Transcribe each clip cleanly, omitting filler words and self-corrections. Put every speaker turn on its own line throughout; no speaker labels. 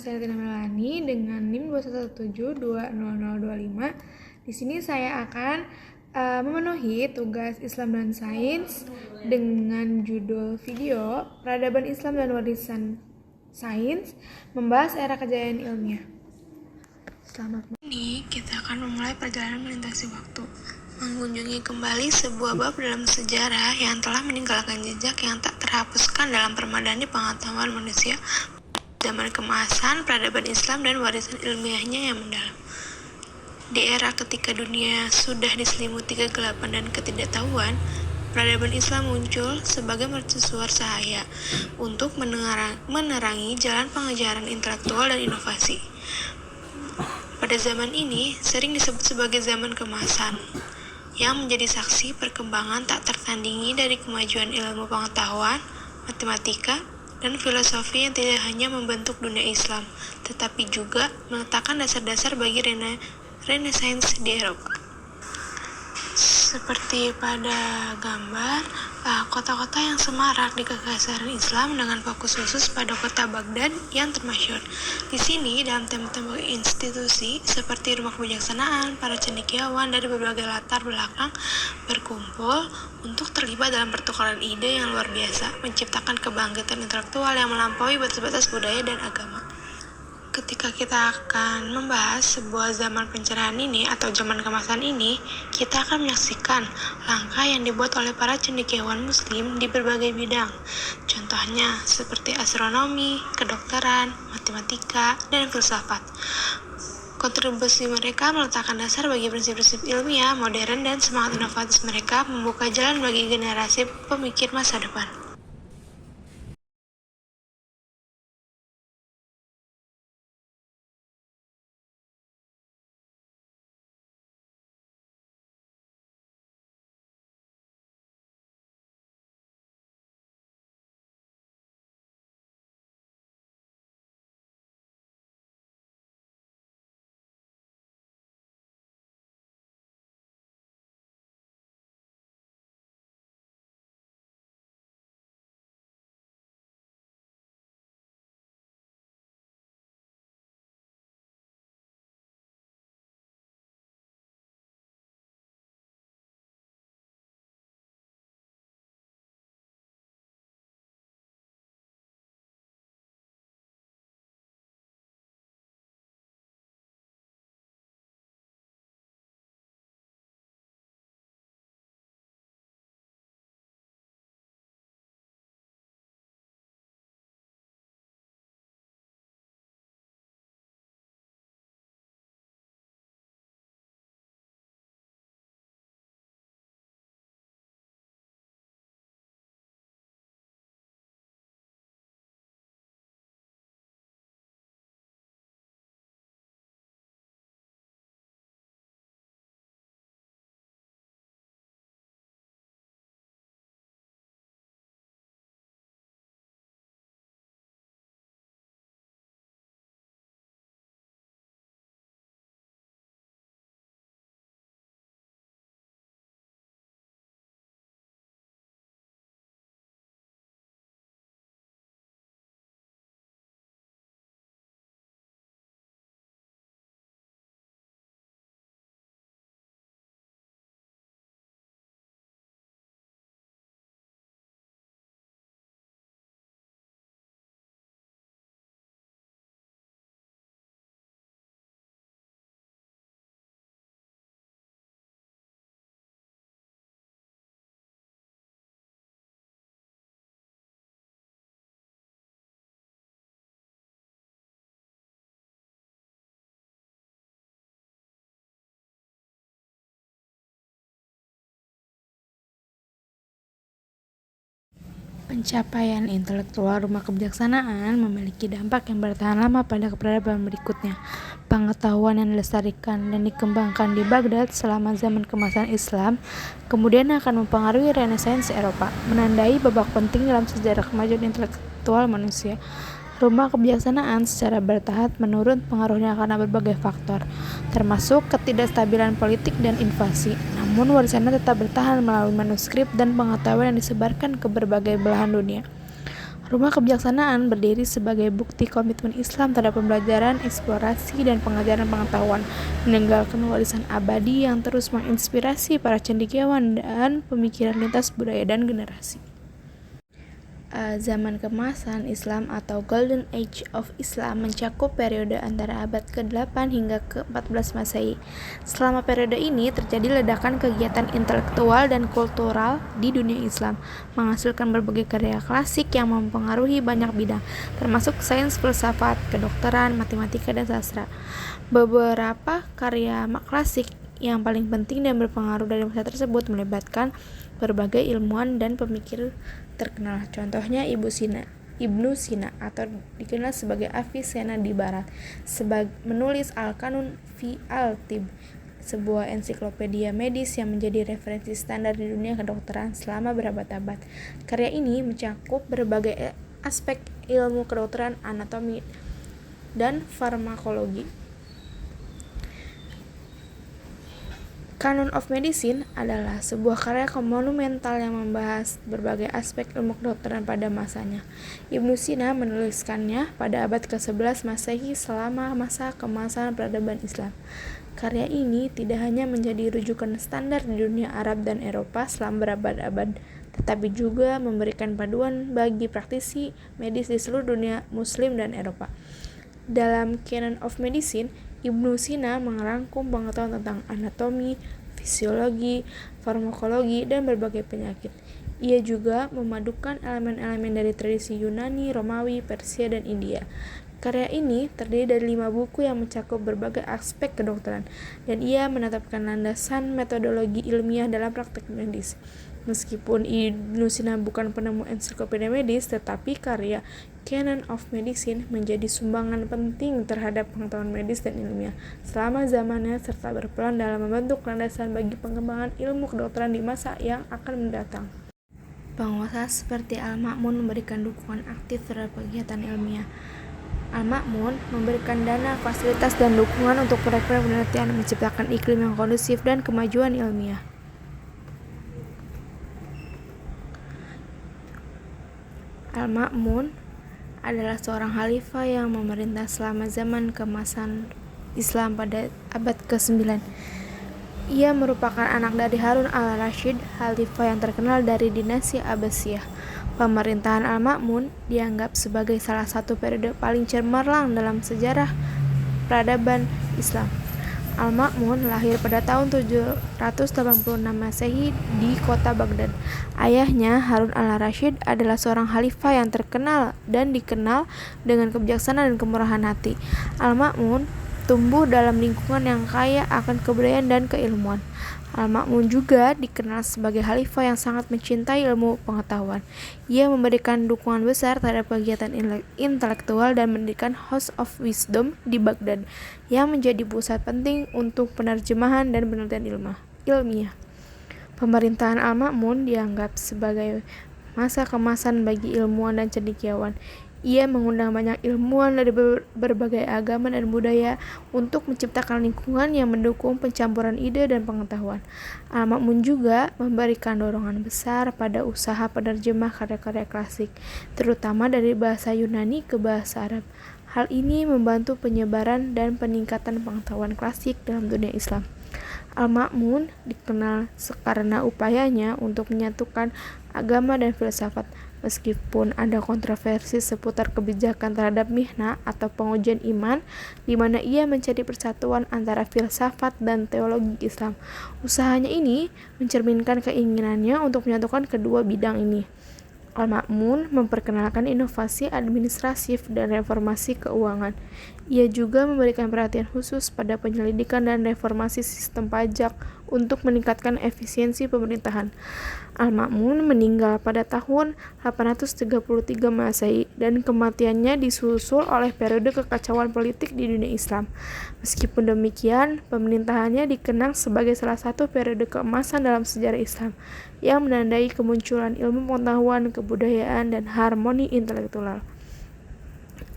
saya Tina Melani dengan NIM 217720025. Di sini saya akan memenuhi tugas Islam dan Sains dengan judul video Peradaban Islam dan Warisan Sains, membahas era kejayaan ilmiah. Selamat. Ini kita akan memulai perjalanan melintasi waktu, mengunjungi kembali sebuah bab dalam sejarah yang telah meninggalkan jejak yang tak terhapuskan dalam permadani pengetahuan manusia. Zaman keemasan peradaban Islam dan warisan ilmiahnya yang mendalam. Di era ketika dunia sudah diselimuti kegelapan dan ketidaktahuan, peradaban Islam muncul sebagai mercusuar cahaya untuk menerangi jalan pengejaran intelektual dan inovasi. Pada zaman ini sering disebut sebagai zaman keemasan, yang menjadi saksi perkembangan tak tertandingi dari kemajuan ilmu pengetahuan, matematika, dan filosofi yang tidak hanya membentuk dunia Islam, tetapi juga meletakkan dasar-dasar bagi Renaissance di Eropa. Seperti pada gambar, kota-kota yang semarak di kekaisaran Islam dengan fokus khusus pada kota Baghdad yang termasyhur. Di sini, dalam tembok-tembok institusi seperti rumah kebijaksanaan, para cendekiawan dari berbagai latar belakang berkumpul untuk terlibat dalam pertukaran ide yang luar biasa, menciptakan kebangkitan intelektual yang melampaui batas-batas budaya dan agama. Ketika kita akan membahas sebuah zaman pencerahan ini atau zaman keemasan ini, kita akan menyaksikan langkah yang dibuat oleh para cendekiawan muslim di berbagai bidang. Contohnya seperti astronomi, kedokteran, matematika, dan filsafat. Kontribusi mereka meletakkan dasar bagi prinsip-prinsip ilmiah, modern, dan semangat inovatif mereka membuka jalan bagi generasi pemikir masa depan. Pencapaian intelektual rumah kebijaksanaan memiliki dampak yang bertahan lama pada peradaban berikutnya. Pengetahuan yang dilestarikan dan dikembangkan di Baghdad selama zaman keemasan Islam kemudian akan mempengaruhi Renaissance Eropa, menandai babak penting dalam sejarah kemajuan intelektual manusia. Rumah kebijaksanaan secara bertahap menurun pengaruhnya karena berbagai faktor, termasuk ketidakstabilan politik dan invasi. Namun warisannya tetap bertahan melalui manuskrip dan pengetahuan yang disebarkan ke berbagai belahan dunia. Rumah Kebijaksanaan berdiri sebagai bukti komitmen Islam terhadap pembelajaran, eksplorasi, dan pengajaran pengetahuan, meninggalkan warisan abadi yang terus menginspirasi para cendekiawan dan pemikiran lintas budaya dan generasi. Zaman keemasan Islam atau Golden Age of Islam mencakup periode antara abad ke-8 hingga ke-14 Masehi. Selama periode ini terjadi ledakan kegiatan intelektual dan kultural di dunia Islam, menghasilkan berbagai karya klasik yang mempengaruhi banyak bidang, termasuk sains, filsafat, kedokteran, matematika, dan sastra. Beberapa karya klasik yang paling penting dan berpengaruh dari masa tersebut melibatkan berbagai ilmuwan dan pemikir terkenal. Contohnya Ibnu Sina atau dikenal sebagai Avicenna di Barat, menulis Al-Qanun fi al-Tibb, sebuah ensiklopedia medis yang menjadi referensi standar di dunia kedokteran selama berabad-abad. Karya ini mencakup berbagai aspek ilmu kedokteran, anatomi, dan farmakologi. Canon of Medicine adalah sebuah karya monumental yang membahas berbagai aspek ilmu kedokteran pada masanya. Ibnu Sina menuliskannya pada abad ke-11 Masehi selama masa keemasan peradaban Islam. Karya ini tidak hanya menjadi rujukan standar di dunia Arab dan Eropa selama berabad-abad, tetapi juga memberikan panduan bagi praktisi medis di seluruh dunia Muslim dan Eropa. Dalam Canon of Medicine, Ibnu Sina merangkum pengetahuan tentang anatomi, fisiologi, farmakologi, dan berbagai penyakit. Ia juga memadukan elemen-elemen dari tradisi Yunani, Romawi, Persia, dan India. Karya ini terdiri dari 5 buku yang mencakup berbagai aspek kedokteran, dan ia menetapkan landasan metodologi ilmiah dalam praktek medis. Meskipun Ibnu Sina bukan penemu ensiklopedia medis, tetapi karya Canon of Medicine menjadi sumbangan penting terhadap pengetahuan medis dan ilmiah selama zamannya, serta berperan dalam membentuk landasan bagi pengembangan ilmu kedokteran di masa yang akan mendatang. Penguasa seperti Al-Ma'mun memberikan dukungan aktif terhadap kegiatan ilmiah. Al-Ma'mun memberikan dana, fasilitas, dan dukungan untuk proyek-proyek penelitian, menciptakan iklim yang kondusif dan kemajuan ilmiah. Al-Ma'mun adalah seorang khalifah yang memerintah selama zaman keemasan Islam pada abad ke-9. Ia merupakan anak dari Harun al-Rashid, khalifah yang terkenal dari dinasti Abbasiyah. Pemerintahan Al-Ma'mun dianggap sebagai salah satu periode paling cemerlang dalam sejarah peradaban Islam. Al-Ma'mun lahir pada tahun 786 Masehi di kota Baghdad. Ayahnya, Harun al-Rashid, adalah seorang khalifah yang terkenal dan dikenal dengan kebijaksanaan dan kemurahan hati. Al-Ma'mun tumbuh dalam lingkungan yang kaya akan kebudayaan dan keilmuan. Al-Ma'mun juga dikenal sebagai khalifah yang sangat mencintai ilmu pengetahuan. Ia memberikan dukungan besar terhadap kegiatan intelektual dan mendirikan House of Wisdom di Baghdad, yang menjadi pusat penting untuk penerjemahan dan penelitian ilmiah. Pemerintahan Al-Ma'mun dianggap sebagai masa keemasan bagi ilmuwan dan cendekiawan. Ia mengundang banyak ilmuwan dari berbagai agama dan budaya untuk menciptakan lingkungan yang mendukung pencampuran ide dan pengetahuan. Al-Ma'mun juga memberikan dorongan besar pada usaha penerjemah karya-karya klasik, terutama dari bahasa Yunani ke bahasa Arab. Hal ini membantu penyebaran dan peningkatan pengetahuan klasik dalam dunia Islam. Al-Ma'mun dikenal karena upayanya untuk menyatukan agama dan filsafat. Meskipun ada kontroversi seputar kebijakan terhadap mihna atau pengujian iman, di mana ia mencari persatuan antara filsafat dan teologi Islam. Usahanya ini mencerminkan keinginannya untuk menyatukan kedua bidang ini. Al-Ma'mun memperkenalkan inovasi administratif dan reformasi keuangan. Ia juga memberikan perhatian khusus pada penyelidikan dan reformasi sistem pajak untuk meningkatkan efisiensi pemerintahan. Al-Ma'mun meninggal pada tahun 833 Masehi dan kematiannya disusul oleh periode kekacauan politik di dunia Islam. Meskipun demikian, pemerintahannya dikenang sebagai salah satu periode keemasan dalam sejarah Islam yang menandai kemunculan ilmu pengetahuan, kebudayaan, dan harmoni intelektual.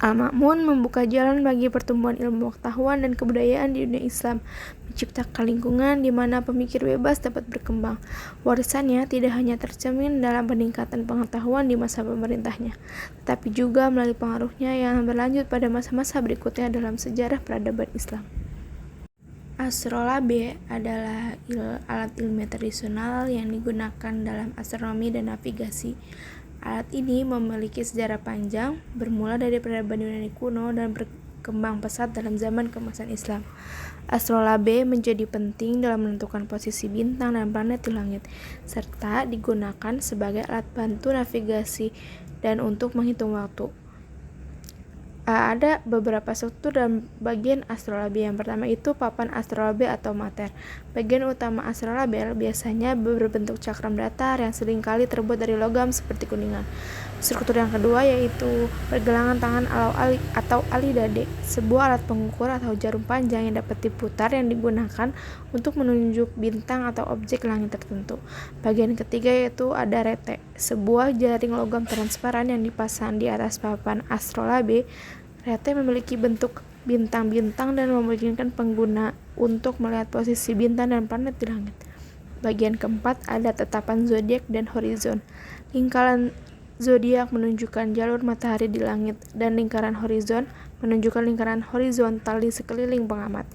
Al-Ma'mun membuka jalan bagi pertumbuhan ilmu pengetahuan dan kebudayaan di dunia Islam, menciptakan lingkungan di mana pemikir bebas dapat berkembang. Warisannya tidak hanya tercermin dalam peningkatan pengetahuan di masa pemerintahnya, tetapi juga melalui pengaruhnya yang berlanjut pada masa-masa berikutnya dalam sejarah peradaban Islam. Astrolabe adalah alat ilmiah tradisional yang digunakan dalam astronomi dan navigasi. Alat ini memiliki sejarah panjang, bermula dari peradaban Yunani kuno dan berkembang pesat dalam zaman keemasan Islam. Astrolabe menjadi penting dalam menentukan posisi bintang dan planet di langit, serta digunakan sebagai alat bantu navigasi dan untuk menghitung waktu. Ada beberapa struktur dan bagian astrolabe. Yang pertama itu papan astrolabe atau mater. Bagian utama astrolabe biasanya berbentuk cakram datar yang seringkali terbuat dari logam seperti kuningan. Struktur yang kedua yaitu pergelangan tangan atau alidade, sebuah alat pengukur atau jarum panjang yang dapat diputar yang digunakan untuk menunjuk bintang atau objek langit tertentu. Bagian ketiga yaitu ada rete, sebuah jaring logam transparan yang dipasang di atas papan astrolabe. Rete memiliki bentuk bintang-bintang dan memungkinkan pengguna untuk melihat posisi bintang dan planet di langit. Bagian keempat ada tetapan zodiak dan horizon. Lingkaran zodiak menunjukkan jalur matahari di langit dan lingkaran horizon menunjukkan lingkaran horizontal di sekeliling pengamat.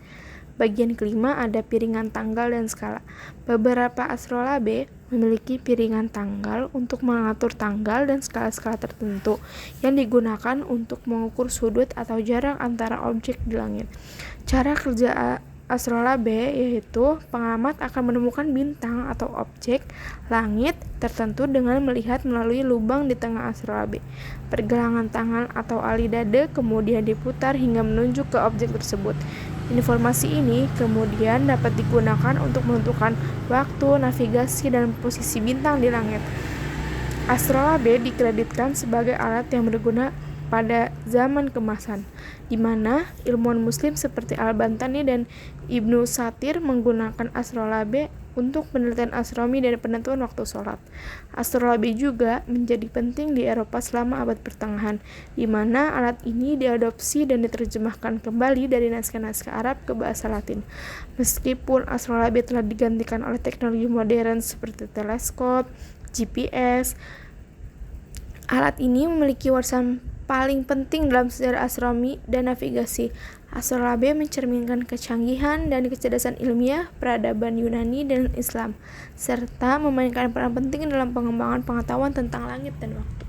Bagian kelima ada piringan tanggal dan skala. Beberapa astrolabe memiliki piringan tanggal untuk mengatur tanggal dan skala-skala tertentu yang digunakan untuk mengukur sudut atau jarak antara objek di langit. Cara kerja astrolabe yaitu pengamat akan menemukan bintang atau objek langit tertentu dengan melihat melalui lubang di tengah astrolabe. Pergelangan tangan atau alidade kemudian diputar hingga menunjuk ke objek tersebut. Informasi ini kemudian dapat digunakan untuk menentukan waktu, navigasi, dan posisi bintang di langit. Astrolabe dikreditkan sebagai alat yang berguna pada zaman keemasan, di mana ilmuwan muslim seperti Al-Bantani dan Ibnu Satir menggunakan astrolabe untuk penelitian astronomi dan penentuan waktu sholat. Astrolabe juga menjadi penting di Eropa selama abad pertengahan, di mana alat ini diadopsi dan diterjemahkan kembali dari naskah-naskah Arab ke bahasa Latin. Meskipun astrolabe telah digantikan oleh teknologi modern seperti teleskop, GPS, alat ini memiliki warisan paling penting dalam sejarah astronomi dan navigasi. Astrolabe mencerminkan kecanggihan dan kecerdasan ilmiah peradaban Yunani dan Islam, serta memainkan peran penting dalam pengembangan pengetahuan tentang langit dan waktu.